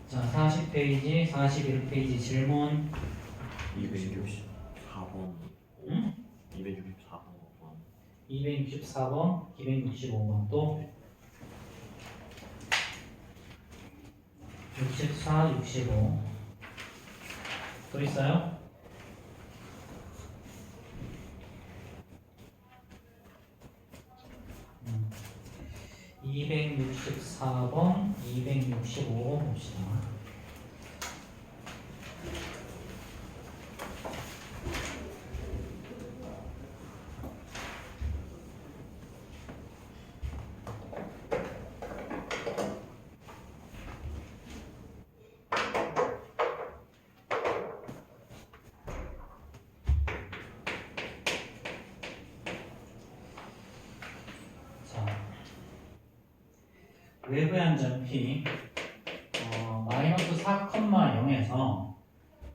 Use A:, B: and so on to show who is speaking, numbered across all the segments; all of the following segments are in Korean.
A: 자, 40페이지, 41페이지 질문.
B: 264번.
A: 응?
B: 264번.
A: 264번, 265번 또 64, 65 또 있어요? 음. 264번, 265번 봅시다. 외부의 한 점 P 마이너스 4,0에서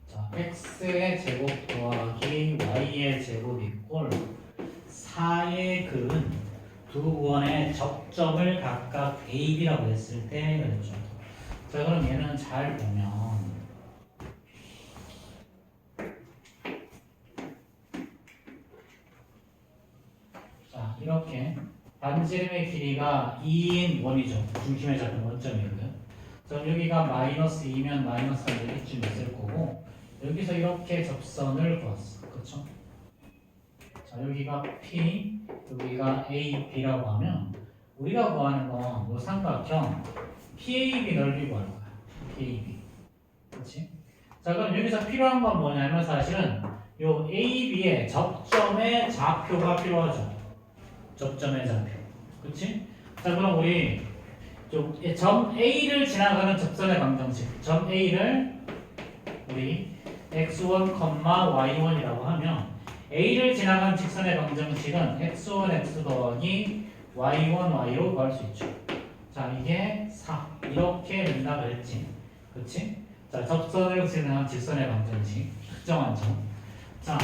A: 자, x의 제곱 더하기 y의 제곱 이꼴 4의 근은 두 구원의 접점을 각각 A, B라고 했을 때 그랬죠. 자, 그럼 얘는 잘 보면 자, 이렇게 반지름의 길이가 2인 원이죠. 중심에 잡힌 원점이고요. 자, 여기가 마이너스 2면 마이너스 1 여기쯤 있을 거고 여기서 이렇게 접선을 그었어. 그렇죠? 자, 여기가 P, 여기가 A, B라고 하면 우리가 구하는 건 이 삼각형 PAB 넓이 구하는 거야. PAB. 그렇지? 자, 그럼 여기서 필요한 건 뭐냐면 사실은 요 AB의 접점의 좌표가 필요하죠. 접점의 좌표. 그치? 자, 그럼 우리 점 A를 지나가는 접선의 방정식. 점 A를 우리 x1, y1이라고 하면 A를 지나간 직선의 방정식은 x1, x 더하기 y1, y로 구할 수 있죠. 자, 이게 4. 이렇게 된다 그랬지. 그치? 자, 접선을 지나간 직선의 방정식. 특정한 점. 자,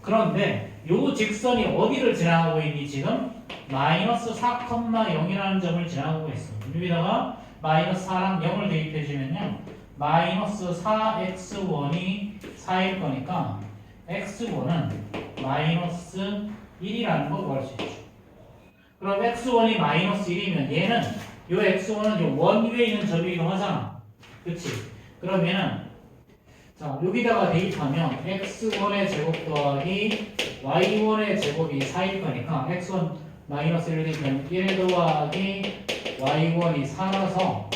A: 그런데 요 직선이 어디를 지나가고 있니 지금? 마이너스 4,0이라는 점을 지나가고 있어. 여기다가 마이너스 4랑 0을 대입해주면요. 마이너스 4x1이 4일 거니까 x1은 마이너스 1이라는 걸 구할 수 있죠. 그럼 x1이 마이너스 1이면 얘는 요 x1은 요 원 위에 있는 점이기도 하잖아. 그치? 그럼 얘는 자, 여기다가 대입하면 x1의 제곱 더하기 y1의 제곱이 4일 거니까 x1 마이너스 1 되면 1 더하기 y1이 4라서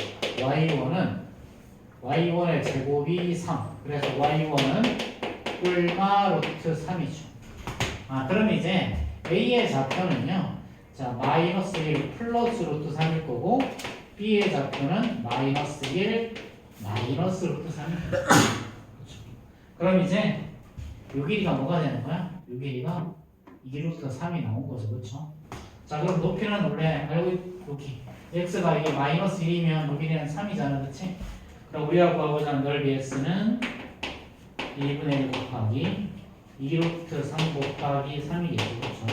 A: y1의 제곱이 3. 그래서 y1은 뿔마 루트 3이죠. 아, 그럼 이제 a의 좌표는요. 자, 마이너스 1 플러스 루트 3일 거고 b의 좌표는 마이너스 1 마이너스 루트 3일 거죠. 그럼 이제 요 길이가 뭐가 되는 거야? 요 길이가 2 루트 3이 나온 거죠. 그렇죠? 자, 그럼 높이는 원래 알고 여기 x가 이게 마이너스 1이면 여기는 3이잖아. 그렇지? 그럼 우리가 구하고자 하는 넓이 x는 1분의 1 곱하기 2 루트 3 곱하기 3이겠죠. 그렇죠?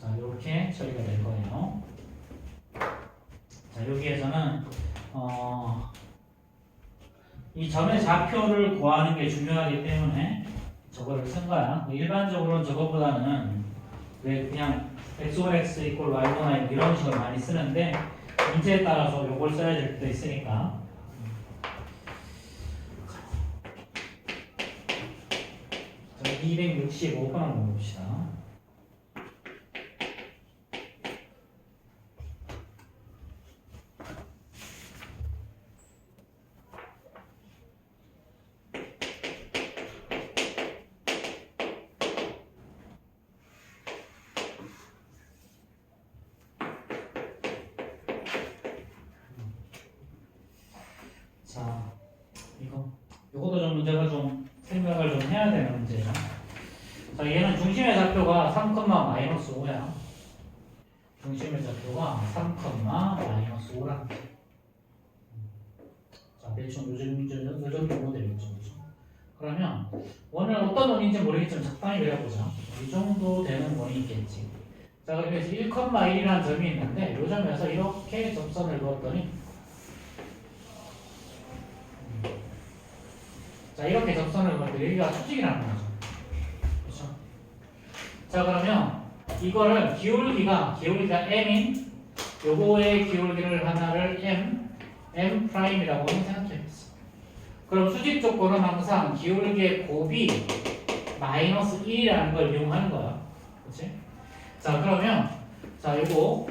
A: 자, 이렇게 처리가 될 거예요. 자, 여기에서는 이 점의 좌표를 구하는 게 중요하기 때문에 저거를 쓴 거야. 일반적으로는 저거보다는 왜 그냥 x1x 이꼴 y1y 이런 식으로 많이 쓰는데 문제에 따라서 요걸 써야 될 때도 있으니까. 자, 265번 한번 봅시다. 자, 요것도 좀 문제가 좀 생각을 좀 해야 되는 문제죠. 자, 얘는 중심의 좌표가 3,-5야. 중심의 좌표가 3,-5라는 거죠. 자, 대충 요즘 정도 되겠죠. 그러면 원을 어떤 원인지 모르겠지만 적당히 그려보자. 이 정도 되는 원이 있겠지. 자, 그래서 1,1이라는 점이 있는데 이 점에서 이렇게 접선을 그었더니 자, 이렇게 접선을 그을 여기가 수직이라는 거죠. 그렇죠? 자, 그러면 이거를 기울기가 m인 요거의 기울기를 하나를 m 프라임이라고 생각해봤어. 그럼 수직 조건은 항상 기울기의 곱이 마이너스 1이라는 걸 이용하는 거야. 그렇지? 자, 그러면 자, 요거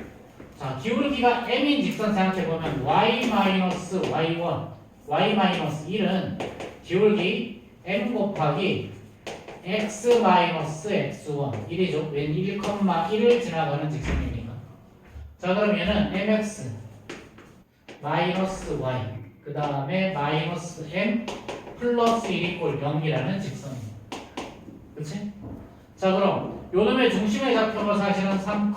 A: 자, 기울기가 m인 직선 생각해보면 y-y1 y-1은 기울기 m 곱하기 x-x1 1이죠. 웬 1,1을 지나가는 직선이니까. 자, 그럼 얘는 mx 마이너스 y 그 다음에 마이너스 m 플러스 1 이꼴 0이라는 직선입니다. 그치? 자, 그럼 요놈의 중심의 좌표가 사실은 3,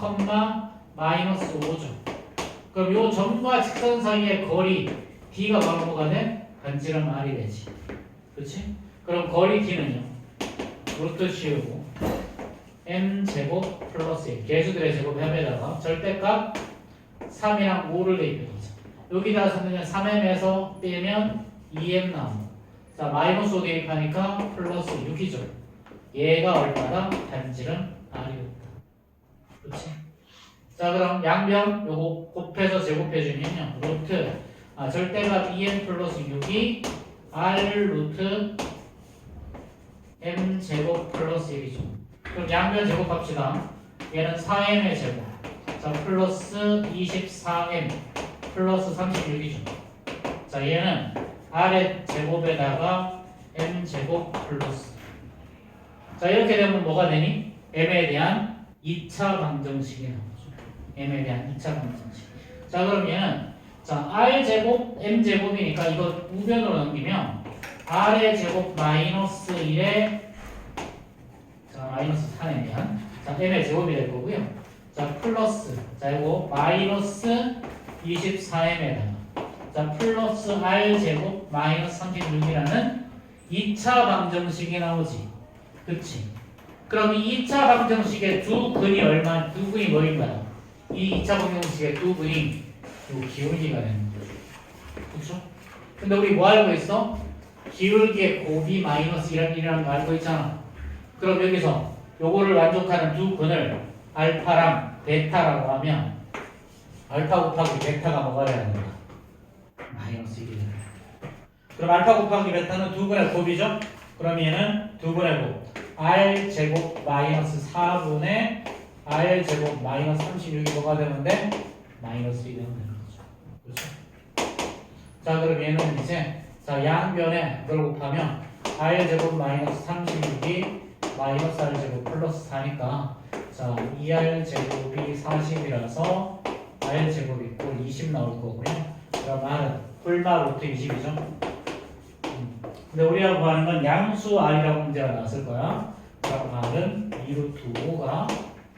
A: 마이너스 5죠. 그럼 요 점과 직선 사이의 거리 d가 바로 뭐가 돼? 반지름 r이 되지. 그치? 그럼 거리 d는요 루트 씌우고 m제곱 플러스 1 개수들의 제곱 합에다가 절대값 3이랑 5를 대입해보자. 여기다 쓰면 3m에서 빼면 2m 나오고 자, 마이너스 5 대입하니까 플러스 6이죠. 얘가 얼마다? 반지름 r이 됐다. 그치? 자, 그럼 양변 요거 곱해서 제곱해주면요 루트 절대값 2m 플러스 6이 r 루트 m 제곱 플러스 1이죠. 그럼 양변 제곱합시다. 얘는 4m의 제곱 자 플러스 24m 플러스 36이죠. 자, 얘는 r의 제곱에다가 m 제곱 플러스 자, 이렇게 되면 뭐가 되니? m에 대한 2차 방정식이 나오죠. m에 대한 2차 방정식. 자, 그럼 얘는 자, r제곱 m제곱이니까 이거 우변으로 넘기면 r의 제곱 마이너스 1에 자, 마이너스 4에 대한 자, m의 제곱이 될 거고요. 자, 플러스 자, 이거 마이너스 24m에다가 자, 플러스 r제곱 마이너스 36이라는 2차 방정식이 나오지. 그치? 그럼 이 2차 방정식의 두 근이 뭐인가요? 이 2차 방정식의 두 근이 요 기울기가 되는 거죠. 그쵸? 근데 우리 뭐 알고 있어? 기울기의 곱이 마이너스 1이라는 거 알고 있잖아. 그럼 여기서 요거를 만족하는 두 근을 알파랑 베타라고 하면 알파 곱하기 베타가 뭐가 돼야 된다? 마이너스 1이 된다. 그럼 알파 곱하기 베타는 두 근의 곱이죠? 그럼 얘는 두 근의 곱 r 제곱 마이너스 4분의 r 제곱 마이너스 36이 뭐가 되는데? 마이너스 1이 되는 거죠. 그렇죠? 자, 그럼 얘는 이제 자, 양변에 그걸 곱하면 r 제곱 마이너스 36이 마이너스 r 제곱 플러스 4니까 자, 2r 제곱이 40이라서 r 제곱 이꼴 20 나올 거고요. 그럼 r은 홀마 루트 20이죠. 근데 우리가 구하는 건 양수 r이라고 문제가 나왔을 거야. 그럼 r은 2루트 5가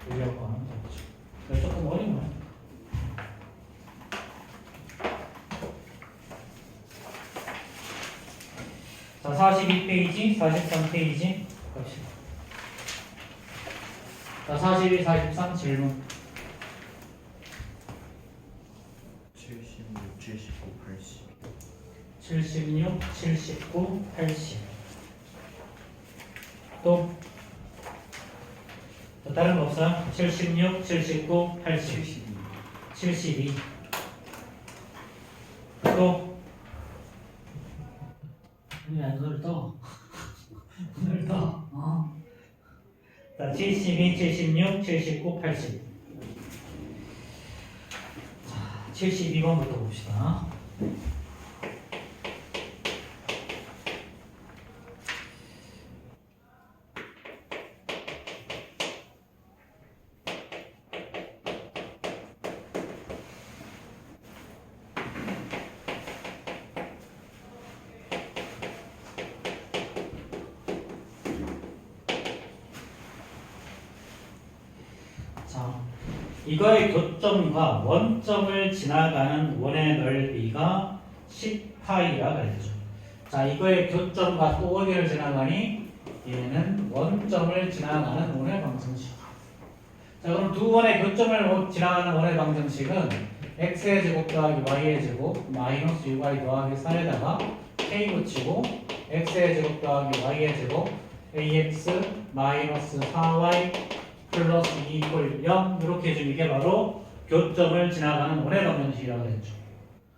A: 우리가 구하는 거죠. 그래서 조금 어려운 거야. 자, 42페이지, 43페이지 갑시다. 자, 42, 43 질문.
B: 76, 79, 80
A: 76, 79, 80. 또 다른 거 없어요? 76, 79, 80. 72. 또 오늘 떠. 오늘 떠. 자, 72, 76, 79, 80. 자, 72번부터 봅시다. 이거의 교점과 원점을 지나가는 원의 넓이가 10파이라 그랬죠. 자, 이거의 교점과 또 어디를 지나가니? 얘는 원점을 지나가는 원의 방정식. 자, 그럼 두 원의 교점을 지나가는 원의 방정식은 x의 제곱 더하기 y의 제곱 마이너스 6y 더하기 4에다가 k 붙이고 x의 제곱 더하기 y의 제곱 ax 마이너스 4y 플러스 2 이퀄 0 이렇게 해주면 이게 바로 교점을 지나가는 원의 방정식이라고 했죠.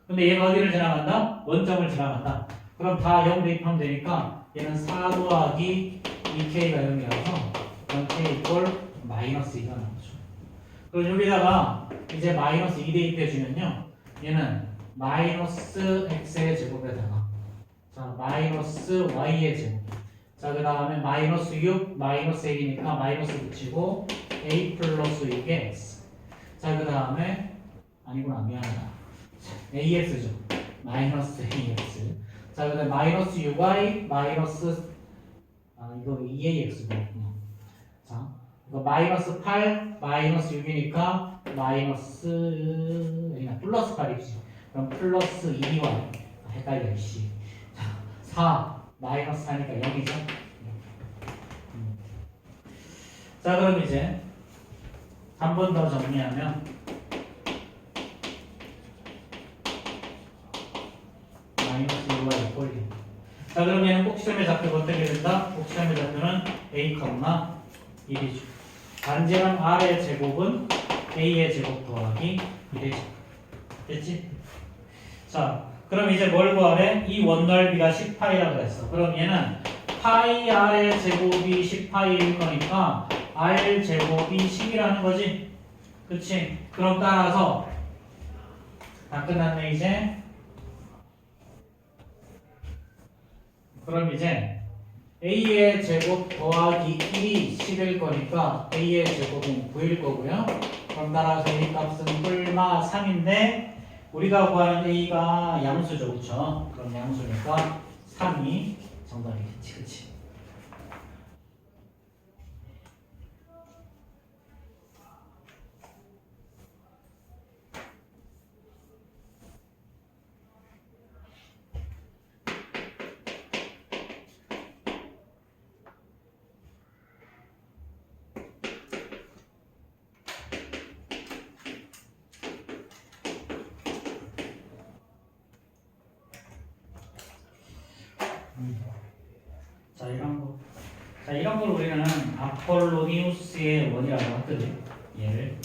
A: 근데 얘가 어디를 지나간다? 원점을 지나간다. 그럼 다 0 대입하면 되니까 얘는 4 더하기 2k가 0이라서 0k 이퀄 마이너스 2가 나오죠. 그럼 여기다가 이제 마이너스 2 대입해주면요. 얘는 마이너스 x의 제곱에다가 자 마이너스 y의 제곱 자 그 다음에 마이너스 6 마이너스 1이니까 마이너스 붙이고 a 플러스 6의 x 자 그 다음에 아니구나 미안하다 ax죠 마이너스 ax 자 그 다음에 마이너스 6y 마이너스 이거 2ax구나 자 이거 마이너스 8 마이너스 6이니까 마이너스 아니야 플러스 8이지 그럼 플러스 2y 헷갈려 씨 4 마이너스 4니까 0이죠 자 그럼 이제 한 번 더 정리하면 마이너스 2y 꼴 자 그럼 얘는 꼭지점의 좌표가 어떻게 된다? 꼭지점의 좌표는 a, 1이죠 반지름 r의 제곱은 a의 제곱 더하기 1의 제곱 됐지? 자 그럼 이제 뭘 구하래? 이 원넓이가 10파이라고 했어 그럼 얘는 파이 r의 제곱이 10파이일 거니까 r 제곱이 10이라는 거지 그치? 그럼 따라서 다 끝났네 이제 그럼 이제 a의 제곱 더하기 1이 10일 거니까 a의 제곱은 9일 거고요 그럼 따라서 a 값은 뿔마 3인데 우리가 구하는 a가 양수죠 그쵸? 그럼 양수니까 3이 정답이겠지 그치? 자 이런 걸 우리는 아폴로니우스의 원이라고 하거든 얘를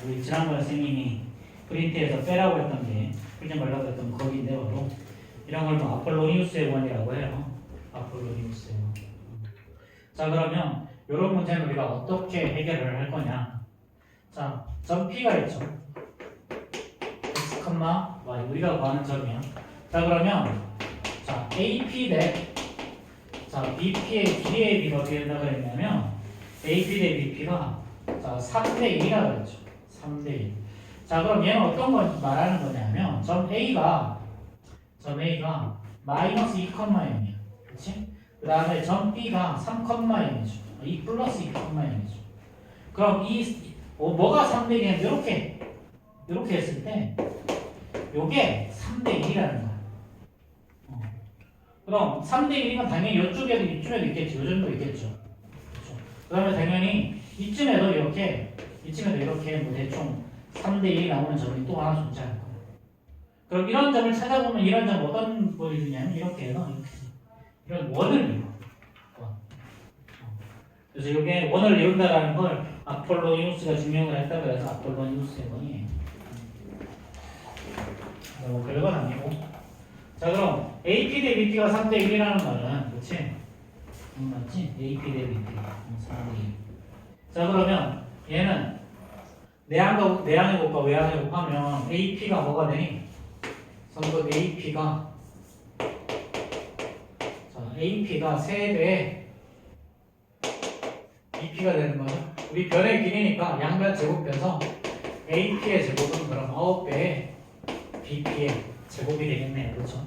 A: 우리 지난번에 선생님이 프린트에서 빼라고 했던 게 풀지 말라고 했던 거기인데 바로 이런 걸 뭐 아폴로니우스의 원이라고 해요 아폴로니우스의 원. 자 그러면 이런 문제는 우리가 어떻게 해결을 할 거냐 자 점 P가 있죠 x, y 우리가 구하는 점이야 자 그러면 자 AP 대 자, BP의 길이의 비가 어떻게 된다고 그랬냐면 AP 대 BP가 자, 3대 1이라고 그랬죠. 3대 1. 자, 그럼 얘는 어떤 걸 말하는 거냐면 점 A가 마이너스 2,0이야. 그렇지? 그 다음에 점 B가 3,0이죠. 2 플러스 2,0이죠. 그럼 뭐가 3대 1이냐면 이렇게 했을 때 요게 3대 1이라는 거야. 그럼 3대 1이면 당연히 이쪽에도 이쯤에도 있겠지. 이 정도 있겠죠. 그렇죠? 그 다음에 당연히 이쯤에도 이렇게 뭐 대충 3대 1이 나오는 점이 또 하나 존재할 거예요. 그럼 이런 점을 찾아보면 이런 점 어떤 보여주냐면 이렇게 해서 이런 원을 이뤄. 그래서 이게 원을 이룬다라는 걸 아폴로니우스가 증명을 했다고 해서 아폴로니우스의 원이에요. 뭐 별건 아니고. 자 그럼 AP 대 BP가 3대 1이라는 말은 그치? 맞지? AP 대 BP 3대 1. 자 그러면 얘는 내항의 곱과 외항의 곱하면 AP가 뭐가 되니? 선거 AP가 자 AP가 3배 BP가 되는 거죠. 우리 변의 길이니까 양변 제곱해서 AP의 제곱은 그럼 9배의 BP의 제곱이 되겠네요. 그렇죠?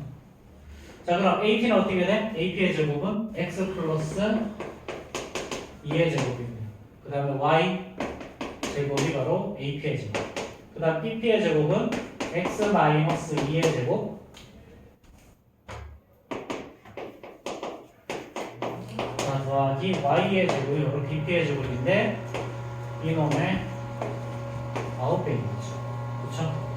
A: 자 그럼 AP는 어떻게 돼? AP의 제곱은 X 플러스 2의 제곱입니다. 그 다음에 Y 제곱이 바로 AP의 제곱. 그 다음 BP의 제곱은 X 마이너스 2의 제곱. 자 더하기 Y의 제곱이 바로 BP의 제곱인데 이놈의 9배인 거죠. 그렇죠?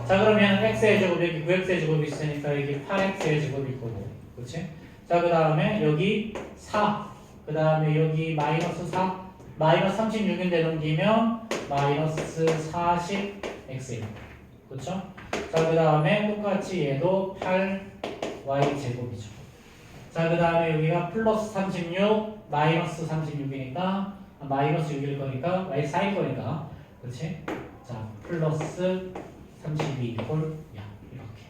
A: 자 그러면 x의 제곱 여기 9x의 제곱이 있으니까 여기 8x의 제곱일 거고 그렇지? 자, 그 다음에 여기 4. 그 다음에 여기 마이너스 4. 마이너스 36인데 넘기면 마이너스 40x예요. 그렇죠? 자, 그 다음에 똑같이 얘도 8y 제곱이죠. 자, 그 다음에 여기가 플러스 36, 마이너스 36이니까 마이너스 6일 거니까 y 4일 거니까, 그렇지? 자, 플러스 32 야 이렇게.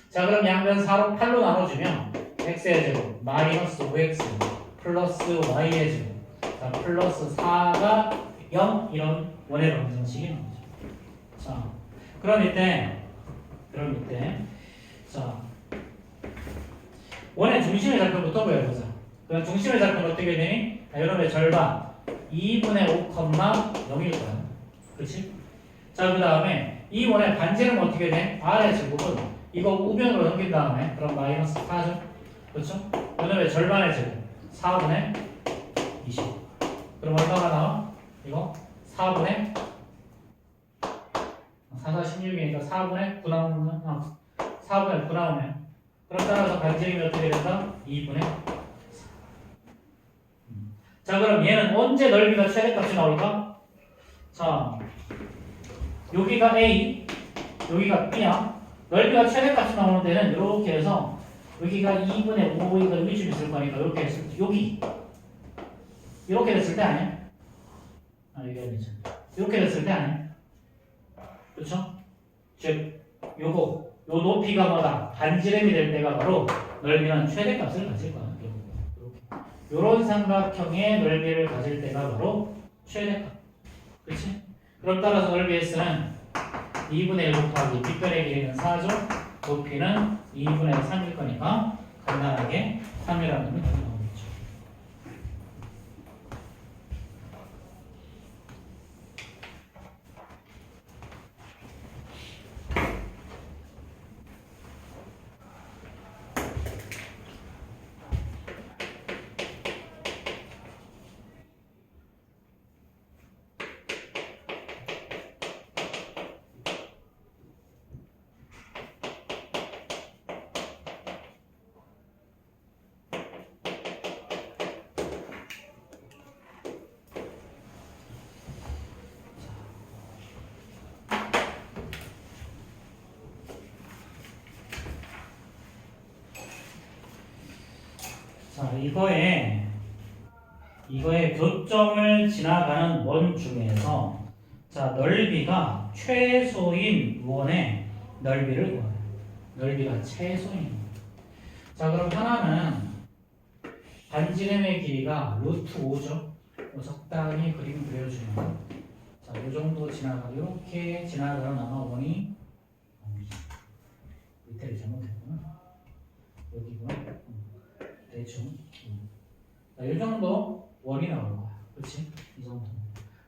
A: 자, 그럼 양변 4로 8로 나눠주면 x의 제곱 마이너스 5x 플러스 y의 제곱, 자, 플러스 4가 0 이런 원의 방정식이 나오죠. 자, 그럼 이때 자, 원의 중심의 좌표부터 보여보자. 그럼 중심의 좌표는 어떻게 되니? 자, 여러분의 절반 2분의 5, 0일 거야. 그렇지? 자, 그 다음에 이 원의 반지름 어떻게 돼? R의 제곱은 이거 우변으로 넘긴 다음에 그럼 마이너스 4죠? 그렇죠? 그다음에 절반의 제곱 4분의 20. 그럼 얼마가 나와? 이거 4분의 4, 16이니까 4분의 9 나오면 4분의 9 나오면 그럼 따라서 반지름이 어떻게 된다? 2분의 4. 자, 그럼 얘는 언제 넓이가 최대값이 나올까? 자, 여기가 A, 여기가 B야. 넓이가 최대값이 나오는 데는 이렇게 해서 여기가 2분의 5가 여기쯤 있을 거니까 이렇게 했을 때 여기 이렇게 됐을 때 아니야? 여기 아니죠. 이렇게 됐을 때 아니야? 그렇죠? 즉 요거 요 높이가 뭐다? 반지름이 될 때가 바로 넓이는 최대값을 가질 거야. 이렇게 요런 삼각형의 넓이를 가질 때가 바로 최대값. 그렇지? 그럼 따라서 넓이의 S는 2분의 1 곱하기 빗변의 길이는 4죠. 높이는 2분의 3일 거니까 간단하게 3이라는 놈이 나오겠죠. 자, 이거의 교점을 지나가는 원 중에서 자, 넓이가 최소인 원의 넓이를 구해요. 넓이가 최소인. 자, 그럼 하나는 반지름의 길이가 루트 5죠. 적당히 그림 그려주면 자, 이 정도 지나가 이렇게 지나가는 아마 원이 밑에를 잘못했구나. 여기구나. 대충. 자, 이 정도 원이 나올 거야. 그렇지? 이 정도.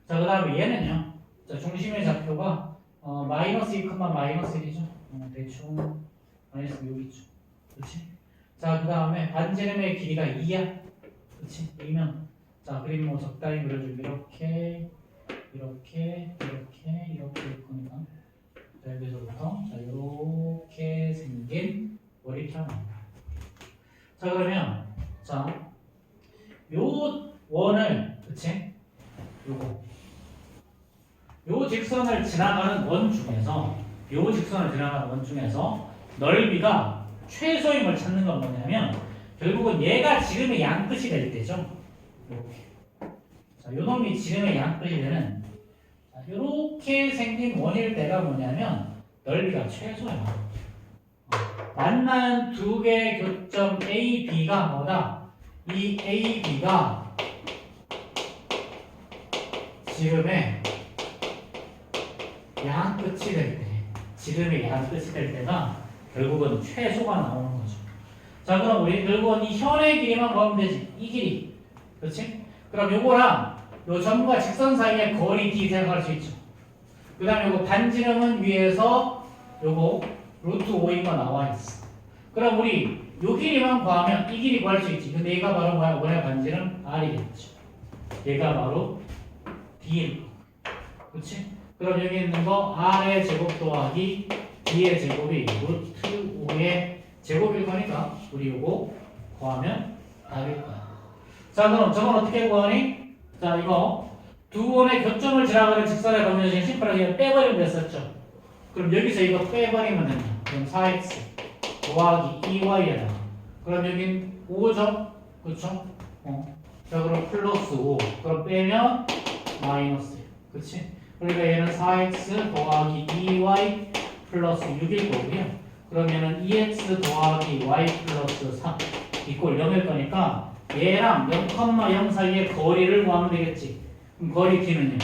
A: 자, 그 다음에 얘는요. 자, 중심의 좌표가 마이너스 2, 마이너스 1이죠. 대충 마이너스 6이죠. 그렇지? 자, 그 다음에 반지름의 길이가 2야. 그렇지? 2면 자, 그림 뭐 적당히 그려주면 이렇게 될 거니까. 자, 여기서부터 자, 이렇게 생긴 머리카락 나옵니다. 자, 그러면 자, 요 원을 그치? 요 직선을 지나가는 원 중에서 넓이가 최소임을 찾는 건 뭐냐면 결국은 얘가 지름의 양끝이 될 때죠. 이렇게. 자, 요 놈이 지름의 양끝이 되는 자, 이렇게 생긴 원일 때가 뭐냐면 넓이가 최소야. 만나는 두 개의 교점 A, B가 뭐다? 이 A, B가 지름의 양끝이 될 때, 지름의 양끝이 될 때가 결국은 최소가 나오는 거죠. 자, 그럼 우리 결국은 이 현의 길이만 구하면 되지. 이 길이. 그렇지? 그럼 요거랑 요 점과 직선 사이의 거리 D 생각할 수 있죠. 그 다음에 요거 반지름은 위에서 요거 루트 5인 거 나와 있어. 그럼 우리 요 길이만 구하면 이 길이 구할 수 있지. 근데 얘가 바로 뭐야? 원의 반지름 R이겠죠. 얘가 바로 D일 거. 그렇지? 그럼 여기 있는 거 R의 제곱 더하기 D의 제곱이 루트 5의 제곱일 거니까 우리 요거 구하면 답일 거야. 자, 그럼 저건 어떻게 구하니? 자, 이거 두 원의 교점을 지나가는 직선의 방정식 심플하게 빼버리면 됐었죠. 그럼 여기서 이거 빼버리면 되냐? 그럼 4x 더하기 2y에 나와. 그럼 여긴 5죠? 그쵸? 자, 그럼 플러스 5. 그럼 빼면 마이너스 1. 그치? 그러니까 얘는 4x 더하기 2y 플러스 6일 거고요. 그러면은 2x 더하기 y 플러스 3 이꼴 0일 거니까 얘랑 0,0 사이의 거리를 구하면 되겠지. 그럼 거리 t는요.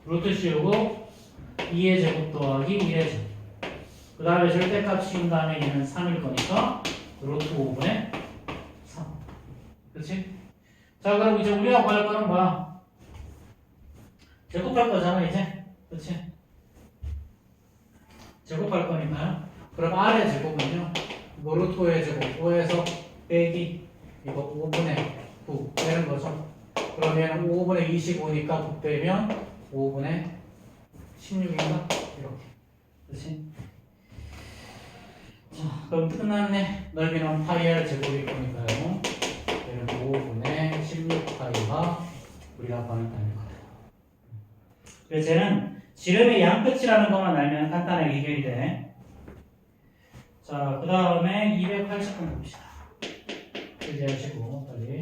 A: 루트 씌우고 2의 제곱 더하기 1의 제곱. 그 다음에 절대값 씌운 다음에 얘는 3일 거니까 루트 5분의 3. 그렇지? 자, 그럼 이제 우리가 구할 거는 뭐야? 제곱할 거잖아 이제. 그렇지? 제곱할 거니까요. 그럼 R의 제곱은요. 뭐 루트 5의 제곱 5에서 빼기 이거 5분의 9 되는 거죠. 그러면 5분의 25니까 9 빼면 5분의 16인가? 이렇게. 그렇지? 자, 그럼 끝났네. 넓이는 파이의 제곱일 거니까요. 얘는 5분의 16파이가 우리가 구하는 답일 거예요. 그래서 쟤는 지름의 양끝이라는 것만 알면 간단하게 해결이 돼. 자, 그 다음에 280번 봅시다. 이제 하시고 빨리.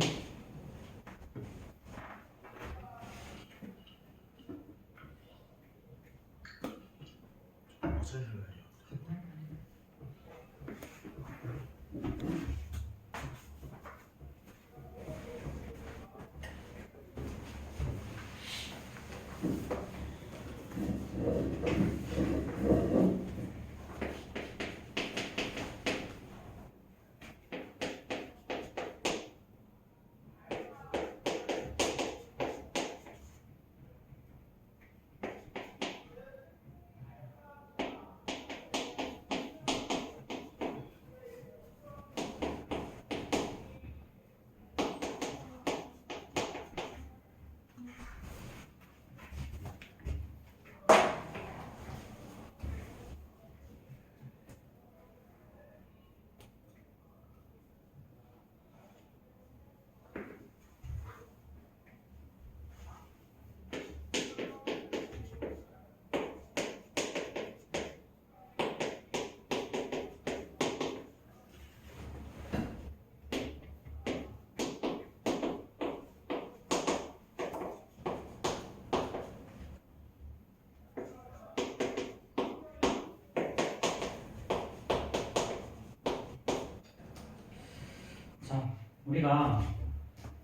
A: 우리가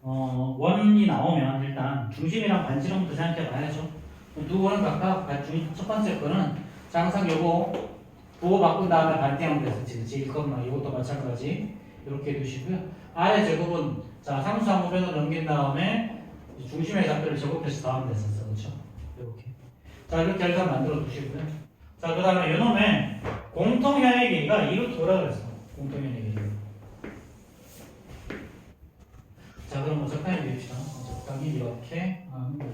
A: 원이 나오면 일단 중심이랑 반지름부터 생각해 봐야죠. 두 원은 각각 첫 번째 거는 항상 요거 부호 바꾼 다음에 반대하면 됐었지. 그치? 이것도 마찬가지 이렇게 두시고요. 아래 제곱은 자 상수 한 부분으로 넘긴 다음에 중심의 좌표를 제곱해서 더하면 됐었어. 그렇죠? 이렇게. 자 이렇게 해서 만들어 두시고요. 자 그 다음에 요놈의 공통현의 길이가 2루트라 그랬어. 공통현의 길이. 자 그럼 적당히 그립시다. 적당히 이렇게 하는 거죠.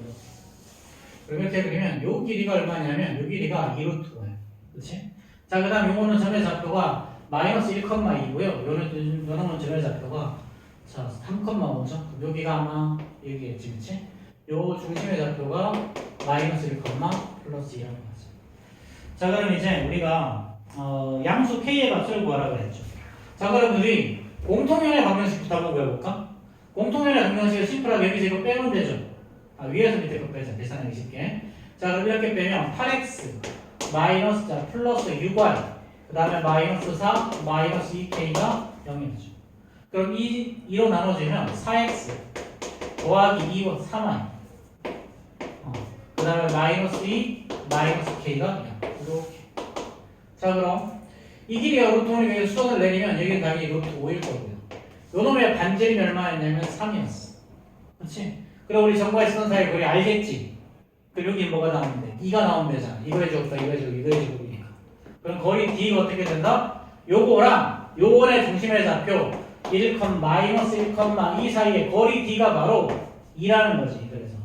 A: 이렇게 그리면 요 길이가 얼마냐면 요 길이가 2루트예요. 그렇지? 자 그 다음 요거는 점의 좌표가 마이너스 1,2고요. 요놈은 점의 좌표가 자 3,5죠. 여기가 아마 여기겠지. 그치? 요 중심의 좌표가 마이너스 1, 플러스 2라는 거죠. 자 그럼 이제 우리가 양수 K의 값을 구하라 그랬죠. 자 그럼 우리 공통연의 방정식부터 한번 구해볼까? 공통연의 방정식을 심플하게 여기서 이거 빼면 되죠. 위에서 밑에 거 빼자. 계산하기 쉽게. 자 그럼 이렇게 빼면 8x 마이너스 자 플러스 6y 그 다음에 마이너스 4 마이너스 2k가 0이죠. 그럼 2로 나눠지면 4x 더하기 2와 3y 그 다음에 마이너스 2 마이너스 k가 0 이렇게. 자 그럼 이 길이가 루트 5니까 수선을 내리면 여기 답이 루트 5일 거고요. 요놈의 반지름이 얼마였냐면 3이었어. 그렇지? 그럼 우리 정과에 쓰는 사이 거리 알겠지? 그럼 여기 뭐가 나오는데? 2가 나오면 되잖아. 이거의 제곱다 이거의 제곱 이거의 제곱이니까. 그럼 거리 D가 어떻게 된다? 요거랑 요거의 중심의 좌표 1, 마이너스 1, 2 사이의 거리 D가 바로 2라는 거지. 그래서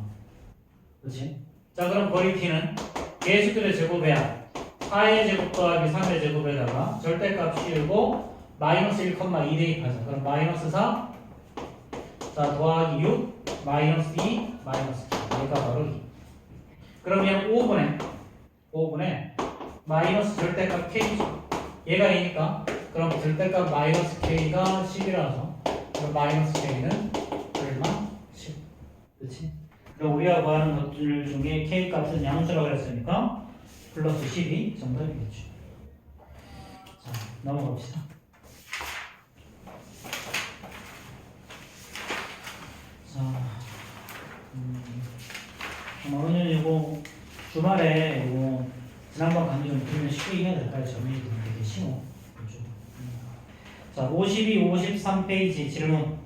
A: 그렇지? 자 그럼 거리 T는 개수들의 제곱해야 4의 제곱 더하기 3의 제곱에다가 절대값 씌우고 마이너스 1, 2 대입하자. 그럼 마이너스 4, 자 더하기 6, 마이너스 2, 마이너스 7. 얘가 바로 2. 그럼 얘는 5분의 마이너스 절대값 k죠. 얘가 2니까 그럼 절대값 마이너스 k가 10이라서 그럼 마이너스 k는 얼마? 10. 그렇지? 그럼 우리가 구하는 것들 중에 k 값은 양수라고 했으니까 플러스 10이 정답이겠죠. 자, 넘어갑시다. 자, 오늘 이거 주말에 이거 지난번 강의 좀 들으면 쉽게 해야 될까요? 점이 되게 쉬워. 그렇죠? 자, 52, 53페이지 질문.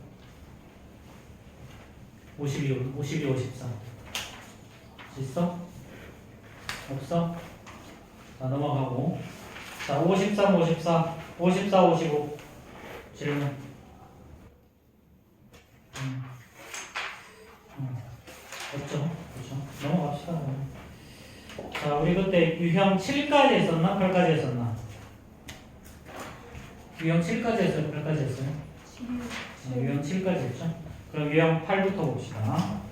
A: 52, 53. 있어? 없어? 자, 넘어가고. 자, 53, 54, 55 질문. 없죠? 그렇죠? 넘어갑시다. 자, 우리 그때 유형 7까지 했었나? 8까지 했었나? 유형 7까지 했어요? 8까지 했어요? 유형 7까지 했죠? 그럼 유형 8부터 봅시다.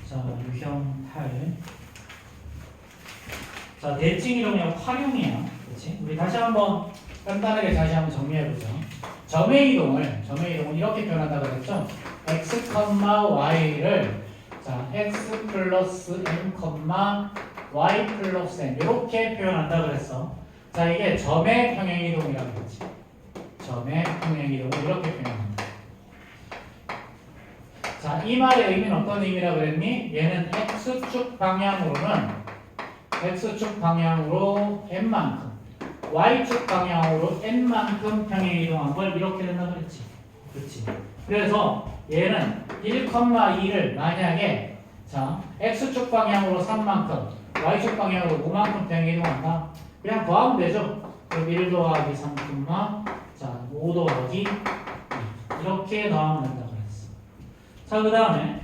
A: 자, 유형 8. 자, 대칭이로 그냥 활용이야. 그렇지? 우리 다시 한번 간단하게 다시 한번 정리해보죠. 점의 이동을 이렇게 표현한다고 그랬죠? x, y를 자, x 플러스 m, y 플러스 n 이렇게 표현한다고 그랬어. 자, 이게 점의 평행이동이라고 그랬지. 점의 평행이동을 이렇게 표현한다. 자, 이 말의 의미는 어떤 의미라고 그랬니? 얘는 x축 방향으로는 x축 방향으로 n만큼, y축 방향으로 n만큼 평행이동한 걸 이렇게 된다고 그랬지. 그렇지. 그래서 얘는 1, 2를 만약에 자, x축 방향으로 3만큼, y축 방향으로 5만큼 평행이동한다. 그냥 더하면 되죠. 그럼 1 더하기 3, 자, 5 더하기 2. 이렇게 더하면 된다. 자, 그 다음에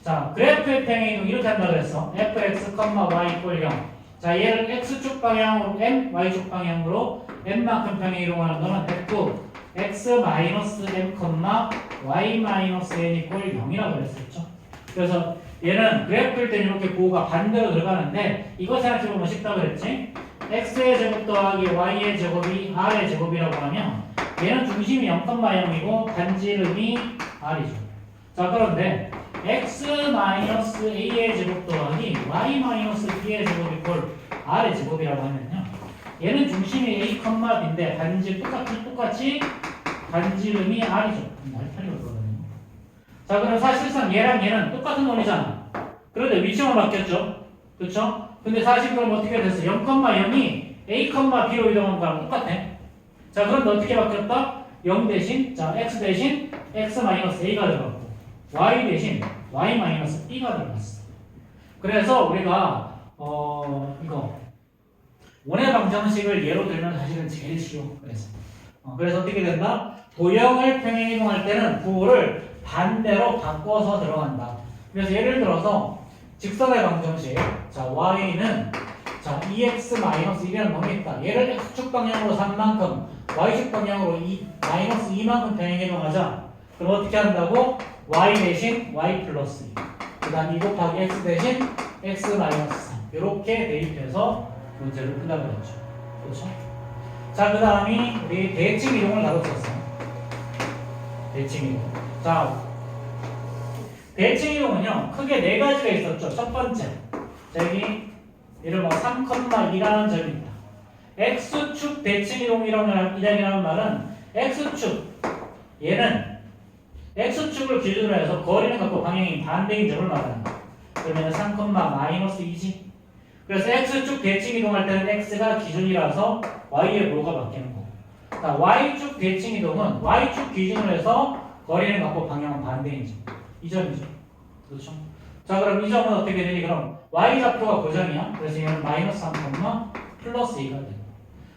A: 자, 그래프의 평행이동 이렇게 한다 그랬어. fx, y = 0. 자, 얘를 x축 방향으로 m, y축 방향으로 n만큼 평행이동하는 거는 f x - m, y - n = 0이라고 그랬었죠. 그래서 얘는 그래프일 때는 이렇게 부호가 반대로 들어가는데 이거 생각해보면 쉽다고 그랬지. x의 제곱 더하기 y의 제곱이 r의 제곱이라고 하면 얘는 중심이 0,0이고 반지름이 r이죠. 자, 그런데 x-a의 제곱 더하기 y-b의 제곱이 r의 제곱이라고 하면요. 얘는 중심이 a, b인데 반지 똑같이 반지름이 r이죠. 날파리가 그러거든요. 자, 그럼 사실상 얘랑 얘는 똑같은 놈이잖아. 그런데 위치만 바뀌었죠. 그렇죠? 근데 사실 그럼 어떻게 됐어? 0,0이 a, b로 이동한 거랑 똑같아. 자, 그런데 어떻게 바뀌었다? 0 대신 자, x 대신 x-a가 들어갔고 y 대신 y-b가 들어갔어. 그래서 우리가 이거 원의 방정식을 예로 들면 사실은 제일 쉬워. 그래서 어떻게 된다? 도형을 평행이동할 때는 부호를 반대로 바꿔서 들어간다. 그래서 예를 들어서 직선의 방정식, 자 y는 자 2x-1이라는 놈이 있다. 얘를 x축 방향으로 3만큼, y축 방향으로 마이너스 2만큼 평행이동하자. 그럼 어떻게 한다고? y 대신 y 플러스 2. 그 다음 2 곱하기 x 대신 x 마이너스 3. 이렇게 대입해서 문제를 푼다고 했죠. 그렇죠? 자, 그 다음이 우리 대칭 이동을 다뤘었어요. 대칭 이동. 자, 대칭 이동은요, 크게 네 가지가 있었죠. 첫 번째. 여기, 예를 들어 3,2라는 점이 있다. x축 대칭 이동이라는 말은 x축, 얘는 x축을 기준으로 해서 거리는 갖고 방향이 반대인 점을 말하는 거야. 그러면 3,-2지. 그래서 x축 대칭 이동할 때는 x가 기준이라서 y의 부호가 바뀌는 거고. 자, y축 대칭 이동은 y축 기준으로 해서 거리는 갖고 방향은 반대인 점. 이 점이죠. 그렇죠? 자, 그럼 이 점은 어떻게 되니? 그럼 y 좌표가 고정이야. 그래서 얘는 마이너스 3, 플러스 2가 되고.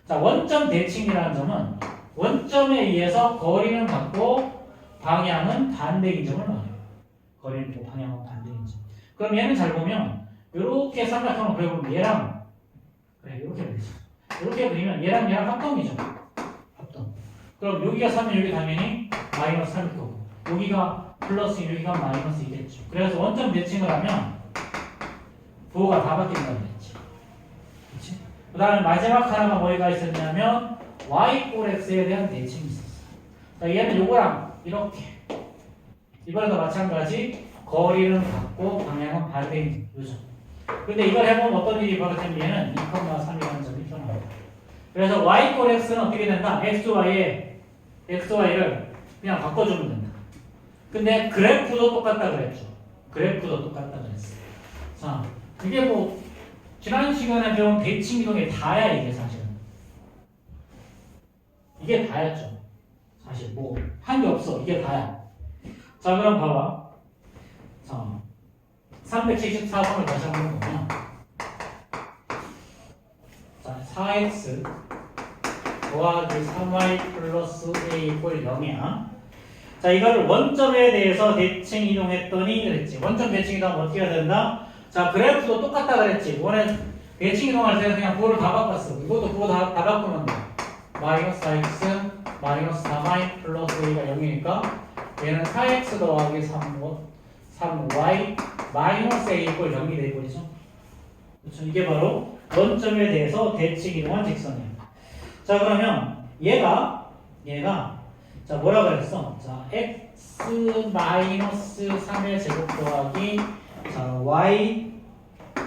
A: 자, 원점 대칭이라는 점은 원점에 의해서 거리는 같고 방향은 반대인 점을 말해요. 거리는 같고 방향은 반대인 점. 그럼 얘는 잘 보면 이렇게 삼각형을 그려보면 얘랑 그래 이렇게 그리죠. 이렇게 그리면 얘랑 합동이죠. 합동. 그럼 여기가 3면 여기 당연히 마이너스 3일 거고 여기가 플러스 여기가 마이너스 2겠죠. 그래서 원점 대칭을 하면 부호가 다 바뀐다고 했지. 그치? 그 다음에 마지막 하나가 뭐가 있었냐면 y 꼴 x에 대한 대칭이 있었어. 자, 얘는 요거랑 이렇게 이번에도 마찬가지 거리는 같고 방향은 반대인 요죠. 근데 이걸 해보면 어떤 일이 벌어지면 얘는 2,3이라는 점이 일어나요. 그래서 y 꼴 x는 어떻게 된다? xy를 그냥 바꿔주면 된다. 근데 그래프도 똑같다 그랬죠. 그래프도 똑같다 그랬어. 자, 이게 뭐 지난 시간에 배운 대칭 이동이 다야 이게 사실은. 이게 다였죠. 사실 뭐 한 게 없어. 이게 다야. 자, 그럼 봐봐. 자, 374번을 다시 한번 보면 자, 4x 더하기 3y 플러스 a 이꼴 0이야. 자, 이거를 원점에 대해서 대칭 이동했더니 그랬지. 원점 대칭 이동하면 어떻게 해야 된다? 자, 그래프도 똑같다 그랬지. 이번에 대칭 이동할 때는 그냥 그거를 다 바꿨어. 이것도 그거 다 바꾸면 돼. 마이너스 4x 마이너스 3y 플러스 a가 0이니까 얘는 4x 더하기 3y 마이너스 a 이꼴 0이 되어버리죠. 그렇죠. 이게 바로 원점에 대해서 대칭 이동한 직선이에요. 자, 그러면 얘가 자, 뭐라 그랬어? 자, x 마이너스 3의 제곱 더하기 자, y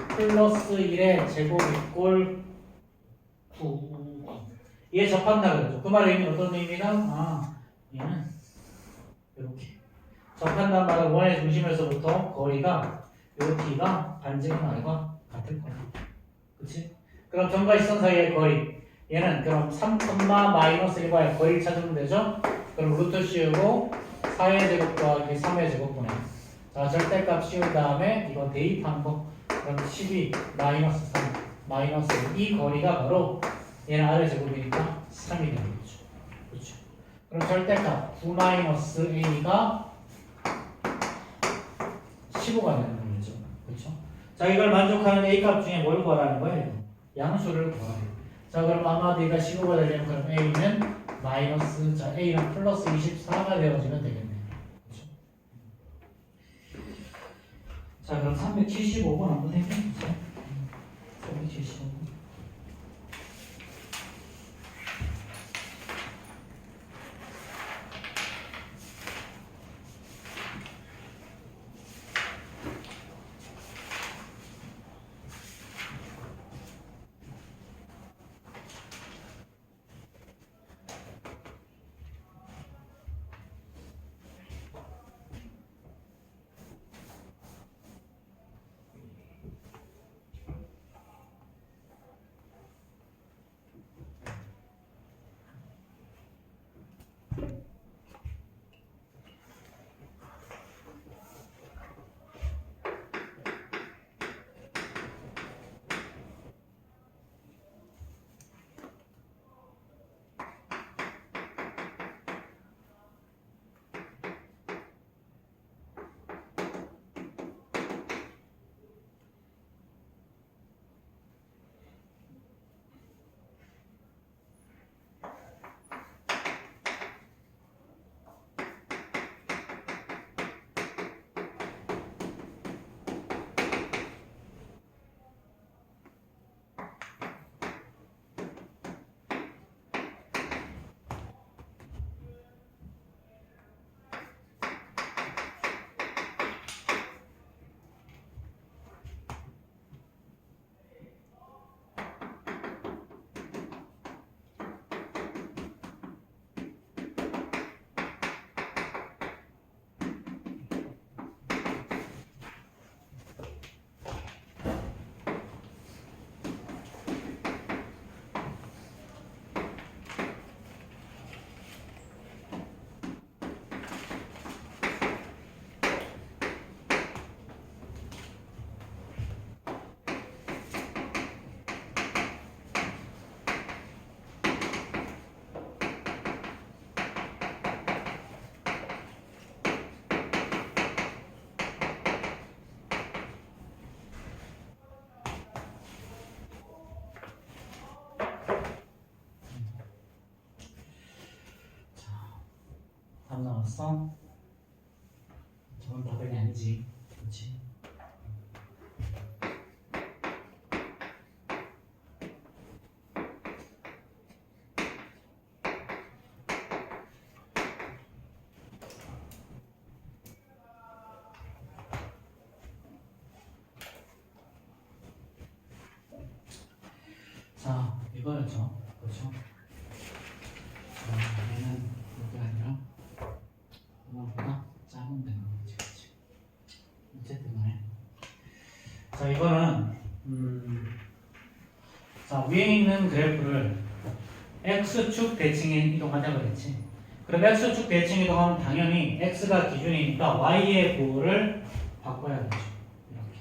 A: 플러스 1의 제곱 이꼴 9. 얘 접한다 그랬죠. 그 말의 의미는 어떤 의미다? 아, 얘는 이렇게 접한다는 말은 원의 중심에서부터 거리가 요 t가 반지름 r과 같을 거야. 그치? 그럼 점과 직선 사이의 거리 얘는 그럼 3, 마이너스 1과의 거리를 찾으면 되죠? 그럼 루트 씌우고 4의 제곱 더하기 3의 제곱분해. 자, 절대값 씌운 다음에 이거 대입한 거 그럼 12 마이너스 3 마이너스 1. 이 거리가 바로 얘는 r의 제곱이니까 3이 되겠죠. 그렇죠. 그럼 절대값 9 마이너스 a가 15가 되는 거죠. 그렇죠? 자, 이걸 만족하는 a 값 중에 뭘 구하라는 거예요? 양수를 구하래요. 자, 그럼 아마도 얘가 15가 되려면 그럼 a는 마이너스 자 a는 플러스 24가 되어지면 되겠네요. 그렇죠? 자, 그럼 375번 한번 해보세요. 375번. 답 나왔어? 저건 답이 아니지. 그렇지? 자, 이거였죠. 그렇죠? 자, 얘는 이게 아니라 이거보다 작은 되는 거지. 그렇지? 어쨌든 간에. 자, 이거는 자, 위에 있는 그래프를 x축 대칭에 이동하자 그랬지. 그럼 x축 대칭 이동하면 당연히 x가 기준이니까 y의 부호를 바꿔야겠죠. 이렇게.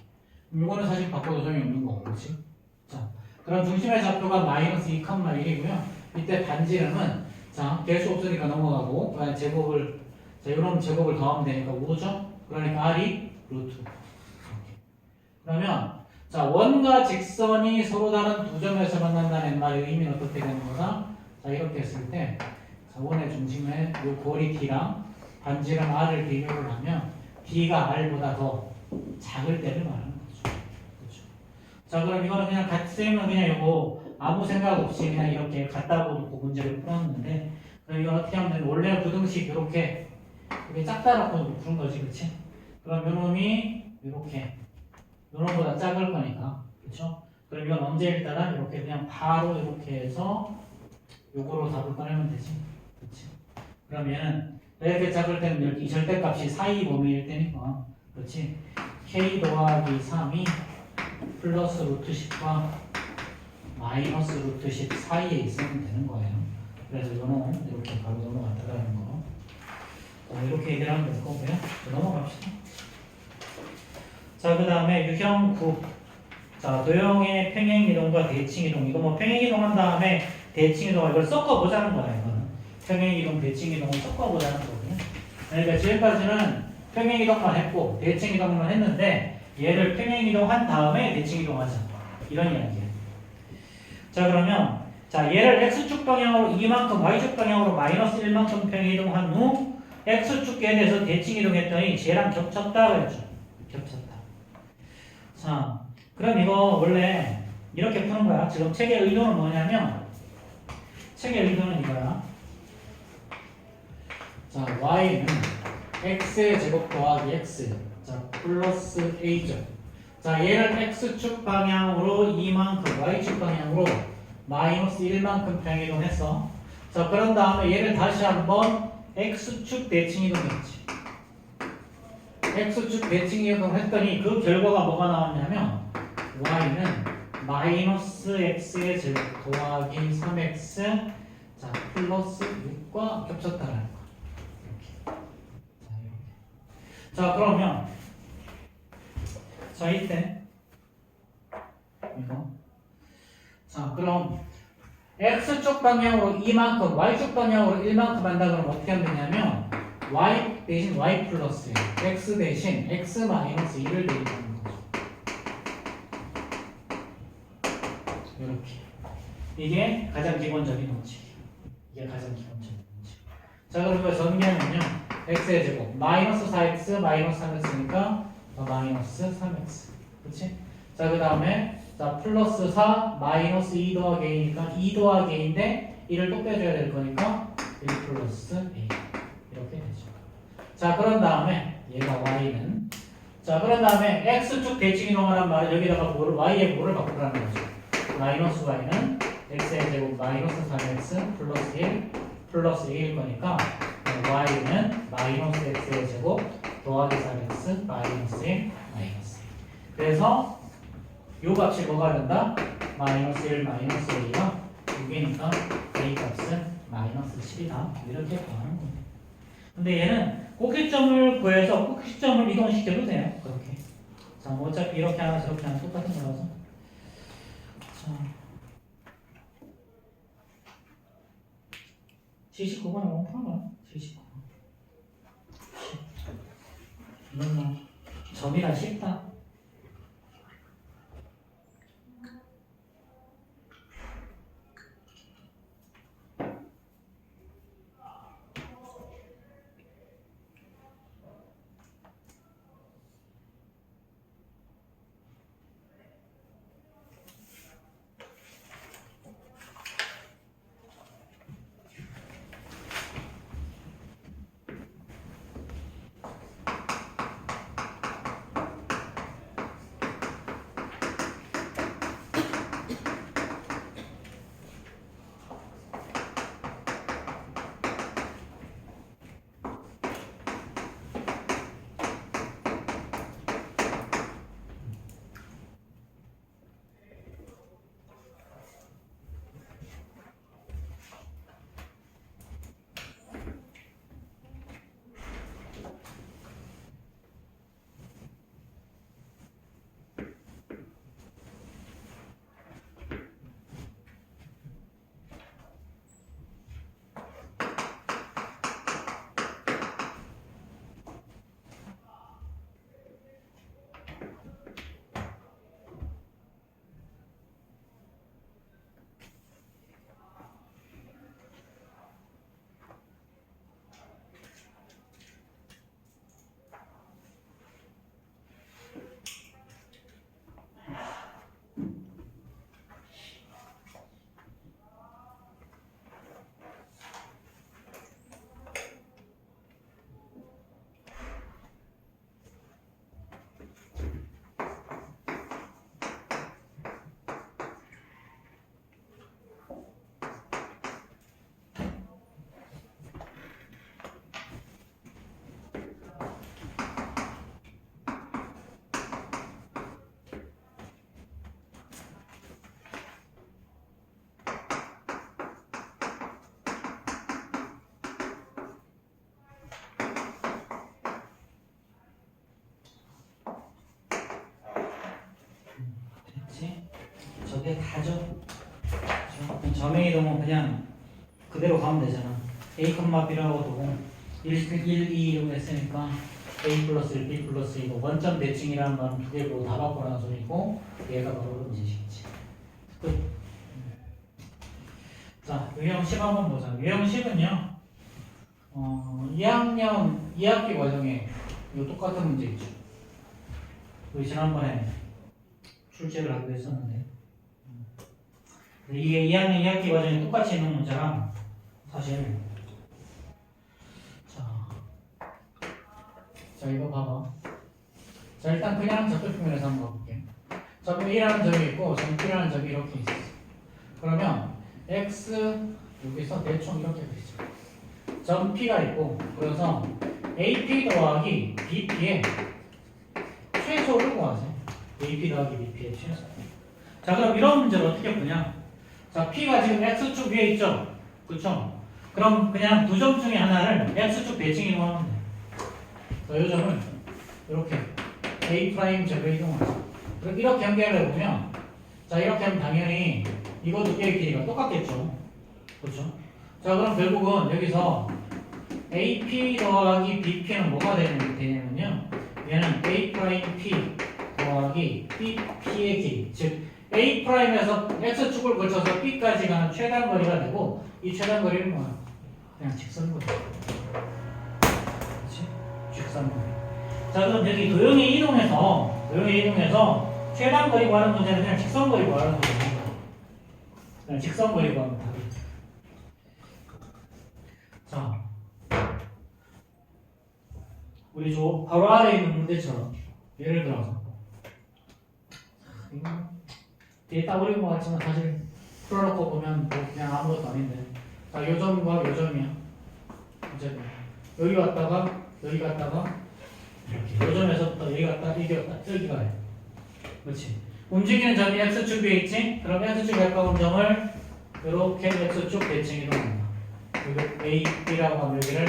A: 이거는 사실 바꿔도 소용이 없는 거고, 그렇지? 자, 그럼 중심의 좌표가 마이너스 2,1이고요. 이때 반지름은 자, 개수 없으니까 넘어가고 제곱을 자, 이런 제곱을 더하면 되니까 5죠. 그러니까 r이 루트. 그러면 자, 원과 직선이 서로 다른 두 점에서 만난다는 말의 의미는 어떻게 되는 거다? 자, 이렇게 했을 때 자, 원의 중심에 요 고리 D랑 반지름 R을 비교를 하면 D가 R보다 더 작을 때를 말하는 거죠. 그렇죠? 자, 그럼 이거는 그냥 쌤은 그냥 이거 아무 생각 없이 그냥 이렇게 갖다 놓고 문제를 풀었는데 그럼 이건 어떻게 하면 원래 부등식 이렇게 작다 놓고 푸는 거지, 그렇지? 그럼 요놈이 이렇게 요놈보다 작을 거니까, 그렇죠? 그럼 이건 언제에 따라 이렇게 그냥 바로 이렇게 해서 요거로 답을 꺼내면 되지, 그렇지? 그럼 얘는 이렇게 작을 때는 이렇게 이 절대값이 사이 범위일 때니까, 그렇지? k 더하기 3이 플러스 루트 10과 마이너스 루트 10 사이에 있으면 되는 거예요. 그래서 요놈 이렇게 바로 넘어갔다라는 거. 자, 이렇게 얘기를 하면 될 거고요. 자, 넘어갑시다. 자, 그 다음에 유형 9. 자, 도형의 평행이동과 대칭이동. 이거 뭐 평행이동 한 다음에 대칭이동 이걸 섞어보자는 거야, 이거는. 평행이동, 대칭이동을 섞어보자는 거거든요. 그러니까 지금까지는 평행이동만 했고 대칭이동만 했는데 얘를 평행이동 한 다음에 대칭이동 하자. 이런 이야기예요. 자, 그러면 자, 얘를 x축 방향으로 2만큼, y축 방향으로 마이너스 1만큼 평행이동한 후 x축에 대해서 대칭이동했더니 쟤랑 겹쳤다 그랬죠. 겹쳤다. 자, 그럼 이거 원래 이렇게 푸는 거야. 지금 책의 의도는 뭐냐면 책의 의도는 이거야. 자, y는 x의 제곱 더하기 x 자, 플러스 a죠. 자, 얘를 x축 방향으로 2만큼, y축 방향으로 마이너스 1만큼 평행이동했어. 자, 그런 다음에 얘를 다시 한번 x축 대칭이동했지. x축 대칭이동을 했더니 그 결과가 뭐가 나왔냐면 y는 마이너스 x의 제곱 더하기 3x 자 플러스 6과 겹쳤다라는 거. 이렇게. 자, 그러면 자, 이때 이거 자, 그럼 x축 방향으로 2만큼 y축 방향으로 1만큼 한다 그러면 어떻게 하면 되냐면 y 대신 y 플러스 x 대신 x 마이너스 2를 대입하는 거죠. 이렇게. 이게 가장 기본적인 원칙이에요. 이게 가장 기본적인 원칙. 자, 그럼 이거 정리하면요. x의 제곱 마이너스 4x 마이너스 3x니까 마이너스 3x. 그렇지? 자, 그 다음에 자 플러스 4 마이너스 2 더하기 a니까 2 더하기 a인데 1을 또 빼줘야 될 거니까 1 플러스 a. 이렇게 되죠. 자, 그런 다음에 얘가 y는 자, 그런 다음에 x축 대칭이동하란 말은 여기다가 뭐를 y의 뭐를 바꾸라는 거죠. 마이너스 y는 x의 제곱 마이너스 3x 플러스 1 플러스 1일 거니까 y는 마이너스 x의 제곱 더하기 4x 마이너스 1 마이너스 1. 그래서 요 값이 뭐가 된다? 마이너스 1 마이너스 1이가 6이니까 a 값은 마이너스 7이다. 이렇게 구하는 거예요. 근데 얘는 꼭지점을 구해서 꼭지점을 이동시켜도 돼요. 그렇게. 자, 뭐 어차피 이렇게 하나 저렇게 하나 똑같은 거라서. 자, 79번은 뭐 푸는 거야? 79번. 이건 뭐 점이라 쉽다. 저게 다죠. 점의 이동은 그냥 그대로 가면 되잖아. A, B라고 두고 1, 2 이렇게 했으니까 A 플러스 1, B 플러스 2고 원점 대칭이라는 건 두 개로 다 바꿔라는 소리고 얘가 바로 음지식이지. 끝. 자, 유형 10 한번 보자. 유형 10은요 2학년 2학기 과정에 이 똑같은 문제 있죠. 우리 지난번에 출제를 하기로 했었는데 이게 2학년 2학기 과정에 똑같이 있는 문제랑 사실 자 이거 봐봐. 자 일단 그냥 접근면에서 한번 가볼게. 점 A라는 점이 있고 점 B라는 점이 이렇게 있었어. 그러면 X 여기서 대충 이렇게 되죠. 점 P가 있고 그래서 AP 더하기 BP의 최소를 구하세요. AP 더하기 BP의 최소. 자 그럼 이런 문제를 어떻게 푸냐? 자 P가 지금 X축 위에 있죠? 그쵸? 그럼 그냥 두 점 중에 하나를 X축 대칭 이동하면 돼. 자, 이 점을 이렇게 A' 제로 이동하죠. 이렇게 연결을 해보면 자 이렇게 하면 당연히 이거 두 개의 길이가 똑같겠죠. 그렇죠? 자 그럼 결국은 여기서 AP 더하기 BP는 뭐가 되냐면요 얘는 A' P 더하기 BP의 길이 즉 A'에서 X축을 거쳐서 B까지 가는 최단 거리가 되고 이 최단 거리는 뭐야? 그냥 직선거리. 그렇지? 직선거리. 자 그럼 여기 도형이 이동해서 최단 거리 구하는 문제는 그냥 직선거리 구하는 거예요. 그냥 직선거리 구하면 답이. 자 우리 저 바로 아래에 있는 문제처럼 예를 들어서 뒤에 따버린 것 같지만 사실 풀어놓고 보면 뭐 그냥 아무것도 아닌데 자 요점과 요점이야. 어쨌든 여기 갔다가 이렇게 요점에서부터 여기 갔다 여기 갔다 여기 가요. 그렇지. 움직이는 점이 X축 위에 있지? 그럼 X축에 가까운 점을 이렇게 X축 대칭 이동합니다. 그리고 A, B라고 하면 여기를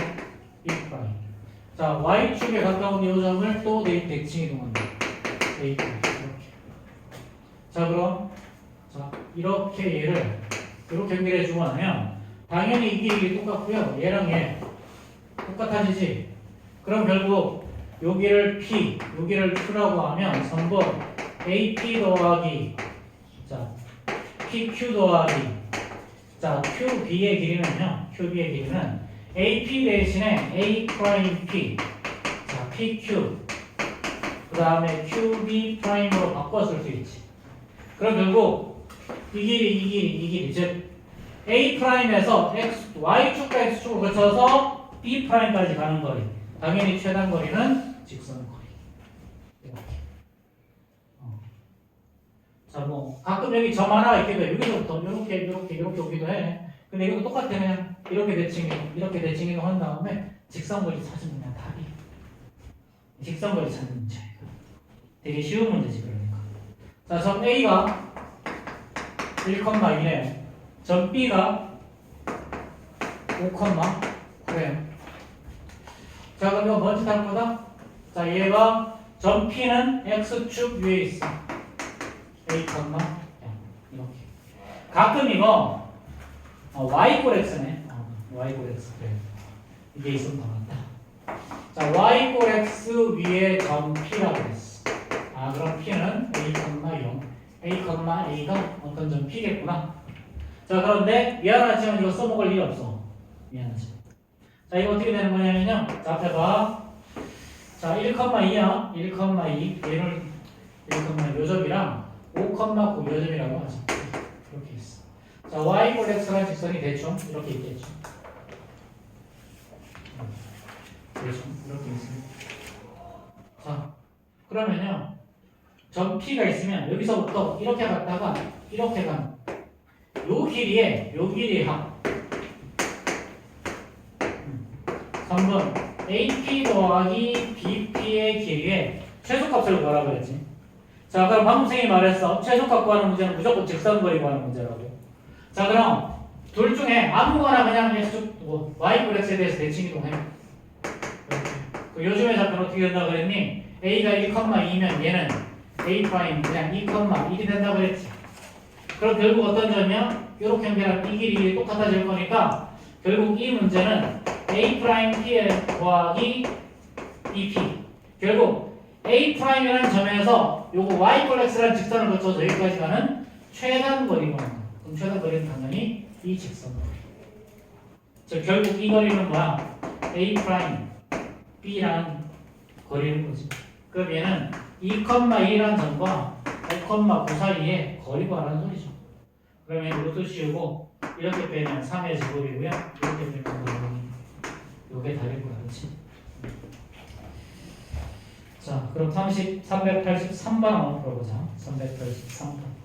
A: B'. 자 Y축에 가까운 이 점을 또 대칭 이동합니다. A, B 이렇게. 자 그럼 자 이렇게 얘를 이렇게 연결해 주고 나면 당연히 이 길이 똑같고요. 얘랑 얘 똑같아지지. 그럼 결국 여기를 P, 여기를 Q라고 하면 전부 AP 더하기 자 PQ 더하기 자 QB의 길이는요. QB의 길이는 AP 대신에 A'P 자 PQ 그 다음에 QB 프라임으로 바꿔 쓸 수 있지. 그럼 결국 이 길이 즉 A'에서 Y축과 X축을 거쳐서 B'까지 가는 거리 당연히 최단 거리는 직선거리. 이렇게. 자, 뭐 가끔 여기 점 하나가 있기도 해. 여기서부터 이렇게 오기도 해. 근데 이것도 똑같아. 그냥 이렇게 대칭 이동한 다음에 직선거리 찾으면 그냥 답이. 직선거리 찾는 문제. 되게 쉬운 문제지 그러니까. 자, 점 A가 1,2래. 점 B가 5,9래. 자 그럼 이거 뭔지 다른 거다? 자 얘가 점 P는 X축 위에 있어. A, 이렇게. 가끔 이거 Y 꼴 X네. Y 꼴 X. 그래. 이게 있으면 더 낫다. 자 Y 꼴 X 위에 점 P라고 했어. 아 그럼 P는 A,0. A가 어떤 점 P겠구나. 자 그런데 미안하지만 이거 써먹을 일이 없어. 미안하지. 자 이거 어떻게 되는 거냐면요. 자 앞에 봐. 자 1,2야. 1,2 얘를 1,2 요점이랑 5,9 요점이라고 하죠. 이렇게 있어. 자 y 꼴 x라는 직선이 대충 이렇게 있겠죠. 대충 이렇게 있습니다. 자 그러면요. 점 P가 있으면 여기서부터 이렇게 갔다가 이렇게 가는 요 길이의 합 3번 AP 더하기 BP의 길이의 최소값을 구하라고 그랬지. 자 그럼 방금 선생님이 말했어. 최소값 구하는 문제는 무조건 직선거리 구하는 문제라고. 자 그럼 둘 중에 아무거나 그냥 X축 Y 꼴 X에 대해서 대칭 이동해. 그 요즘에 작품 어떻게 된다고 그랬니? A가 1,2면 얘는 A' 그냥 2,1이 된다고 그랬지. 그럼 결국 어떤 점이야? 이렇게 연결하면 이 길이 똑같아질 거니까 결국 이 문제는 A'Pl 더하기 EP. 결국 A'이라는 점에서 요거 Y+X라는 직선을 거쳐서 여기까지 가는 최단 거리가 나옵니다. 그럼 최단 거리는 당연히 이 직선 거리. 즉 결국 이 거리는 뭐야? A 프라임 B라는 거리는 거지. 그럼 얘는 2,1이라는 점과 5,9 사이에 거리가 라는 소리죠. 그러면 이것도 씌우고 이렇게 빼면 3의 제곱이고요. 이렇게 빼면 요게 답일 거야. 그렇지? 자, 그럼 383번 한번 풀어보자. 383번.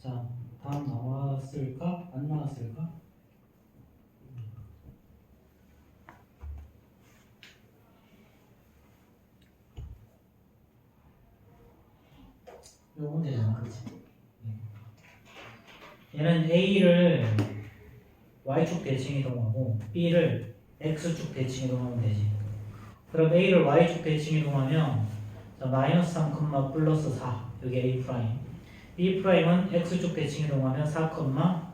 A: 자, 다음 나왔을까? 안 나왔을까? 요 문제잖아, 그렇지? 얘는 A를 Y축 대칭 이동하고 B를 X축 대칭 이동하면 되지. 그럼 A를 Y축 대칭 이동하면 자, 마이너스 3, 플러스 4 여기 A 프라임. B 프라임은 X축 대칭 이동하면 4,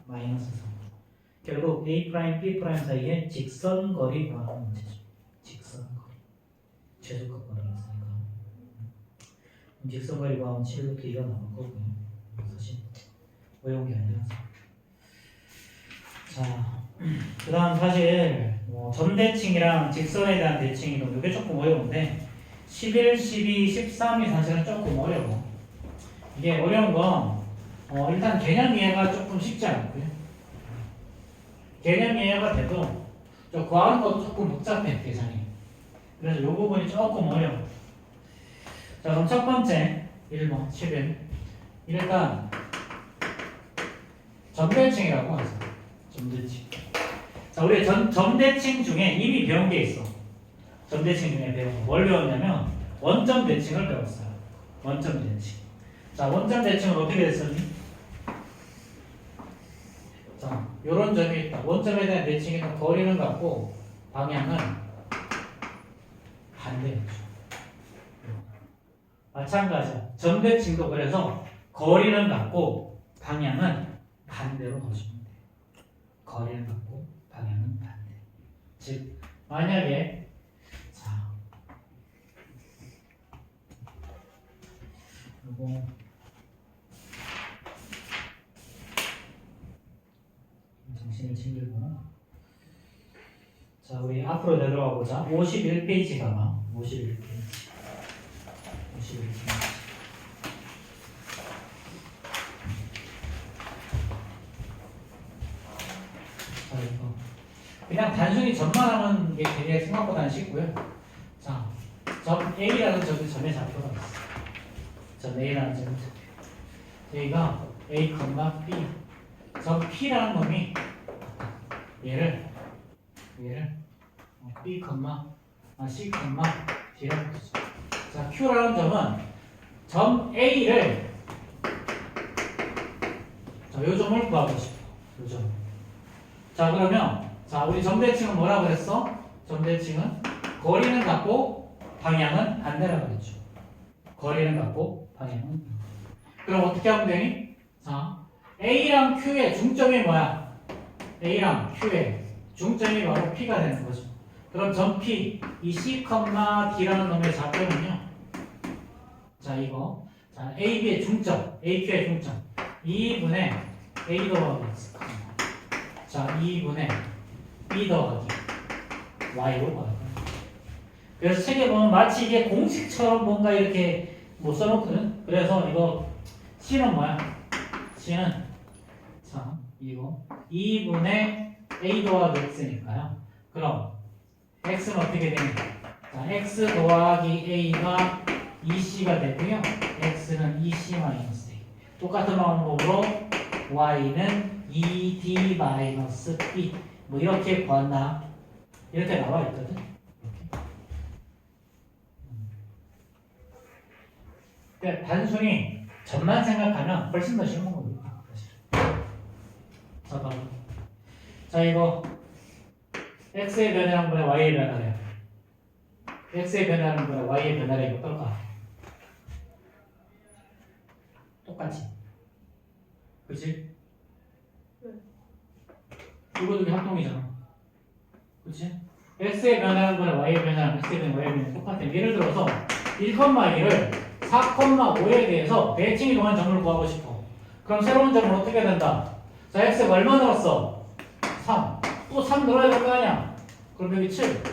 A: 마이너스 3. 결국 A 프라임, B 프라임 사이에 직선 거리 구하는 문제죠. 직선 거리. 최소값 거리가 있으니까. 직선 거리 구하면 7부터 2가 나올 거고요. 사실 어려운 게 아니라서. 자, 그 다음 사실 점대칭이랑 직선에 대한 대칭 이동 이게 조금 어려운데 11, 12, 13이 사실은 조금 어려워. 이게 어려운 건 일단 개념 이해가 조금 쉽지 않고요. 개념 이해가 돼도 저 구하는 것도 조금 복잡해 계산이. 그래서 이 부분이 조금 어려워. 자, 그럼 첫 번째 1번 11 일단 점대칭이라고 하죠. 점대칭. 자, 우리 점대칭 중에 이미 배운 게 있어. 점대칭 중에 배운 거. 뭘 배웠냐면 원점 대칭을 배웠어요. 원점 대칭. 자, 원점 대칭은 어떻게 됐었니? 자, 요런 점이 있다. 원점에 대한 대칭에는 거리는 같고 방향은 반대였죠. 마찬가지야. 점대칭도 그래서 거리는 같고 방향은 반대로 넣어주면 돼요. 거리는 같고 방향은 반대. 즉 만약에 자 이거 정신을 챙기고 자 우리 앞으로 내려가 보자. 51페이지 가봐. 51페이지. 자, 이거 그냥 단순히 점만 하는 게 되게 생각보다는 쉽고요. 자, 점 A라는 점의 좌표가 있어. 점 A라는 점의 좌표. 여기가 A, B. 점 P라는 놈이 얘를 B, C, D라고 부르죠. 자, Q라는 점은 점 A를 자, 요 점을 구하고 싶어. 요 점. 자, 그러면 자, 우리 점대칭은 뭐라고 그랬어? 점대칭은 거리는 같고 방향은 반대라고 그랬죠. 거리는 같고 방향은. 그럼 어떻게 하면 되니? 자, A랑 Q의 중점이 뭐야? A랑 Q의 중점이 바로 P가 되는 거죠. 그럼 점 P, 이 C, D라는 놈의 좌표는요. 자, 이거. 자, AB의 중점, AQ의 중점. 2분의 A 더하기 X. 자, 2분의 B 더하기 Y로 봐요. 그래서 책에 보면 마치 이게 공식처럼 뭔가 이렇게 못 써놓거든. 그래서 이거 C는 뭐야? C는 자, 이거 2분의 A 더하기 X니까요. 그럼 X는 어떻게 됩니까? 자, X 더하기 A가 2C가 되고요. X는 2C-A. 똑같은 방법으로 Y는 2D-B. 뭐 이렇게 구한다. 이렇게 나와 있거든. 그러니까 단순히 점만 생각하면 훨씬 더 쉬운 겁니다. 자, 자, 이거 x의 변화한 분의 y의 변화래요. x의 변화하는 분의 y의 변화래 어떨까? 똑같지? 그치? 이거 두개 합동이잖아. 그치? x의 변화하는 분의 y의 변화는 x의 변화, y의 변화 똑같아. 예를 들어서 1,2를 4,5에 대해서 대칭 이동한 점을 구하고 싶어. 그럼 새로운 점은 어떻게 된다? 자, x가 얼마 늘었어? 3. 또 3 늘어야 될 거 아니야? 그럼 여기 7.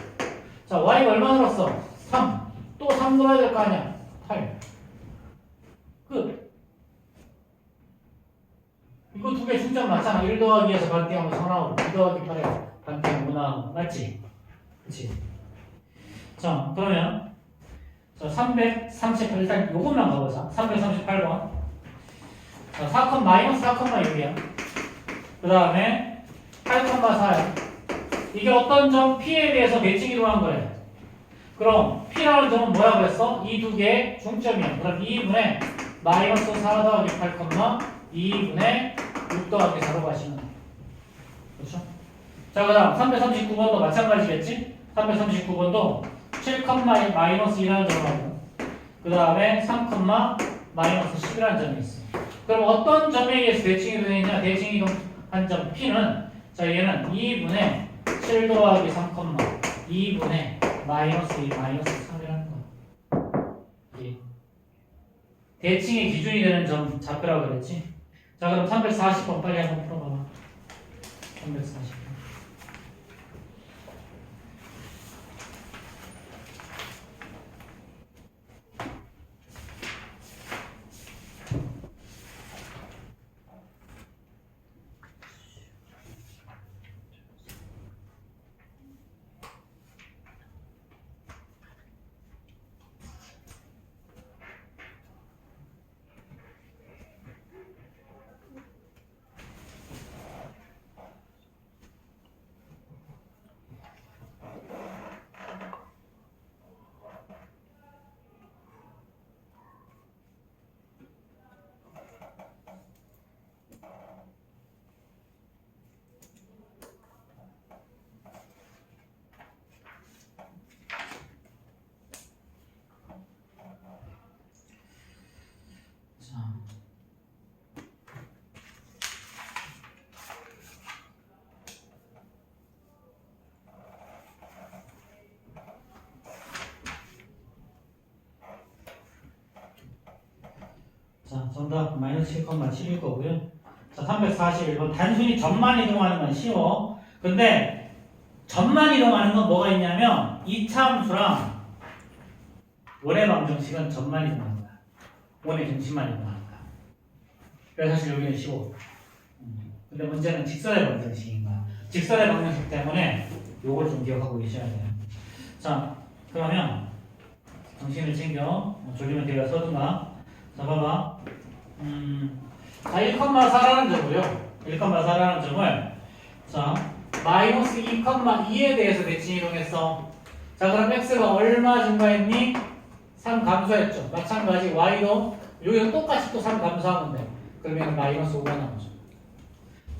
A: 자, y가 얼마 늘었어? 3. 또 3 늘어야 될 거 아니야? 8. 끝. 이거 두 개 중점 맞잖아. 1 더하기 2에서 반대하면 4 나오고 2 더하기 8에 반대하면 5 나오고. 맞지? 그치? 자, 그러면 자, 338 일단 요것만 가보자. 338번. 자, 4,-4,6이야. 그 다음에 8,4야. 이게 어떤 점 P에 대해서 대칭 이동한 거예요. 그럼 P라는 점은 뭐라고 했어? 이 두 개의 중점이야. 그럼 2분의 마이너스 4 더하기 8, 2분의 6 더하기 4로 가시면 돼. 그렇죠? 자, 그 다음 339번도 마찬가지겠지? 339번도 7, 마이너스 2라는 점하고 그 다음에 3, 마이너스 10이라는 점이 있어. 그럼 어떤 점에 의해서 대칭이 되느냐? 대칭이 한 점 P는 자, 얘는 2분의 7 더하기 3, 2분의 마이너스 2, 마이너스 3이라는 거야. 예. 대칭의 기준이 되는 점 좌표라고 그랬지? 자, 그럼 340번 빨리 한번 풀어봐봐. 340번. 자, 정답 마이너스 7,7일 거고요. 자, 341번. 단순히 점만 이동하는 건 쉬워. 근데 점만 이동하는 건 뭐가 있냐면 이차함수랑 원의 방정식은 점만 이동하는 거야. 원의 중심만 이동하는 거야. 그래서 사실 여기는 쉬워. 근데 문제는 직선의 방정식인 거야. 직선의 방정식 때문에 요걸 좀 기억하고 계셔야 돼요. 자, 그러면 정신을 챙겨. 졸리면 대가 서든가. 자, 봐봐. 자, 1,4라는 점을요. 1,4라는 점을 자, 마이너스 2,2에 대해서 대칭 이동했어. 자, 그럼 x가 얼마 증가했니? 3 감소했죠. 마찬가지 y도 여기서 똑같이 또 3 감소하면 돼. 그러면 마이너스 5가 나오죠.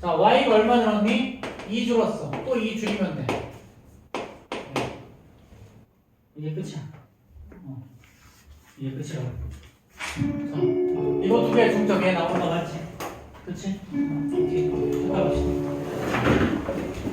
A: 자, y가 얼마 늘었니? 2 줄었어. 또 2 줄이면 돼. 네. 이게 끝이야. 이게 끝이라고. 자, 이거 두 개 중점에 나온다 맞지? 그치? 오케이. 해봅시다.